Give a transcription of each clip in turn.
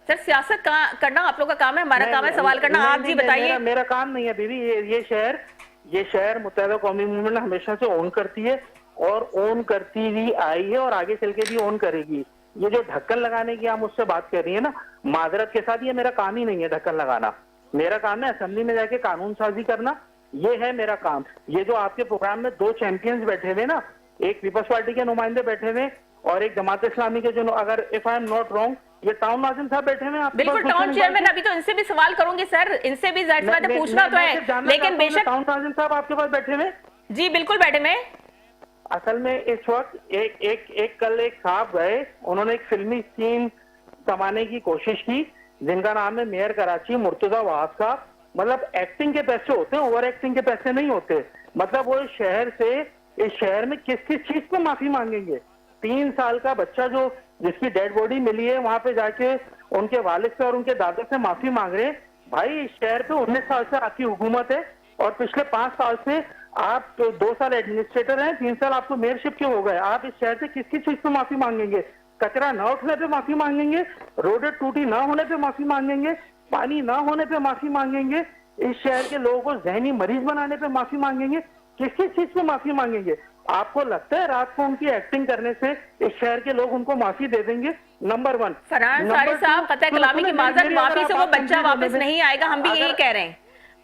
Sir सियासत करना आप लोग का काम है, हमारा काम है सवाल करना। आप जी बताइए। मेरा काम नहीं है दीदी। ये शहर मुत्तहिदा कौमी मूवमेंट हमेशा से ओन करती है और ओन करती भी आई है और आगे चल के भी ओन करेगी। ये जो ढक्कन लगाने की आप मुझसे बात कर रही है ना, माजरत के साथ, ये मेरा काम ही नहीं है ढक्कन लगाना। मेरा काम है असेंबली में जाके कानून साजी करना, ये है मेरा काम। ये जो आपके प्रोग्राम में दो चैंपियंस बैठे हुए ना, एक पीपल्स पार्टी के नुमाइंदे बैठे हुए और एक जमात इस्लामी के, जो अगर if I am not wrong, ये टाउन नाजिम साहब बैठे हुए। बिल्कुल टाउन चेयरमैन, अभी तो इनसे भी सवाल करूंगी सर, इनसे भी जाहिर सी बात है पूछना तो है, लेकिन बेशक टाउन नाजिम साहब आपके पास बैठे हुए। जी बिल्कुल बैठे में। असल में इस वक्त कल एक साहब गए, उन्होंने एक फिल्मी सीन समाने की कोशिश की जिनका नाम है मेयर कराची मुर्तजा वहाब साहब। मतलब एक्टिंग के पैसे होते हैं, ओवर एक्टिंग के पैसे नहीं होते। मतलब वो इस शहर में किस किस चीज को माफी मांगेंगे। 3 साल का बच्चा जो जिसकी डेड बॉडी मिली है, वहां पे जाके उनके वालिद से और उनके दादा से माफी मांग रहे हैं। भाई इस शहर पे 19 साल से आपकी हुकूमत है और पिछले 5 साल से आप तो 2 साल एडमिनिस्ट्रेटर हैं, 3 साल आपको मेयरशिप के हो गए। आप इस शहर से किस किस चीज पे माफी मांगेंगे? कचरा न उठने पे माफी मांगेंगे, रोड टूटी ना होने पे माफी मांगेंगे, पानी ना होने पे माफी मांगेंगे, इस शहर के लोगों को जहनी मरीज बनाने पे माफी मांगेंगे, किस किस चीज पे माफी मांगेंगे? आपको लगता है रात को उनकी एक्टिंग करने से इस शहर के लोग उनको माफी दे देंगे? नंबर 1। फरहान अंसारी साहब, कतई कलामी की माजरत, माफी से वो बच्चा वापस नहीं आएगा, हम भी यही कह रहे हैं।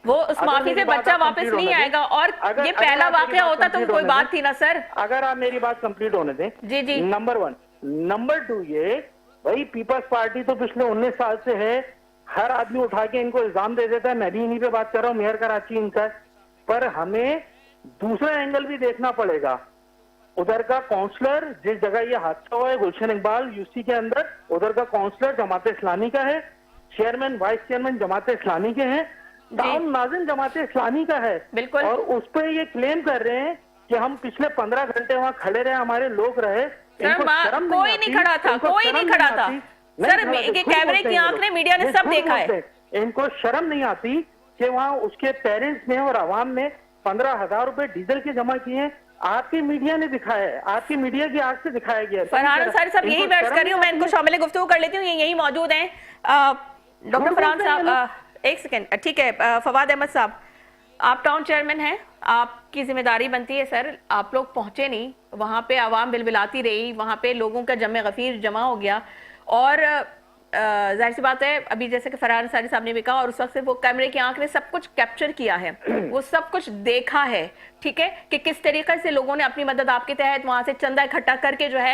वो उस माफी से बच्चा वापस नहीं आएगा। और ये पहला वाकया होता तो कोई बात थी ना सर। अगर आप मेरी बात कंप्लीट होने दें। जी जी। नंबर 1। नंबर 2, ये भाई पीपल्स पार्टी तो पिछले 19 साल से है। हर आदमी उठा के इनको इल्जाम दे देता है, मैं भी इन्हीं पे बात कर रहा हूँ, मेयर कराची इनका। पर हमें दूसरा एंगल भी देखना पड़ेगा। उधर का काउंसलर, जिस जगह ये हादसा हुआ है गुलशन इकबाल यूसी के अंदर, उधर का काउंसलर जमात इस्लामी का है, chairman vice chairman Jamaat Islami के हैं, टाउन नाजिम जमात इस्लामी का है। बिल्कुल। और उस पर ये क्लेम कर रहे हैं कि हम पिछले 15 घंटे वहां खड़े रहे, हमारे लोग रहे। कोई नहीं खड़ा था, कोई नहीं खड़ा था सर। कैमरे की आंख ने, मीडिया ने सब देखा है। इनको शर्म नहीं आती कि वहाँ उसके पेरेंट्स ने और अवाम ने 15,000 रुपए डीजल के जमा किए। आपकी मीडिया ने दिखाया है, आपकी मीडिया की आंख से दिखाया गया। फरहान अंसारी साहब, यही बैठ कर रही हूँ मैं, इनको शामिल गुफ्तगू कर लेती हूँ, ये यही मौजूद हैं। डॉक्टर फरहान साहब, एक सेकेंड, ठीक है। फवाद अहमद साहब, आप टाउन चेयरमैन हैं, आपकी जिम्मेदारी बनती है सर। आप लोग पहुंचे नहीं, वहां पे आवाम बिलबिलाती रही, वहां पे लोगों का जमे गफीर जमा हो गया। और जाहिर सी बात है, अभी जैसे कि फरहान अंसारी साहब ने भी कहा, और उस वक्त से वो कैमरे की आंख ने सब कुछ कैप्चर किया है, वो सब कुछ देखा है, ठीक है, कि किस तरीके से लोगों ने अपनी मदद आपके तहत वहां से चंदा इकट्ठा करके जो है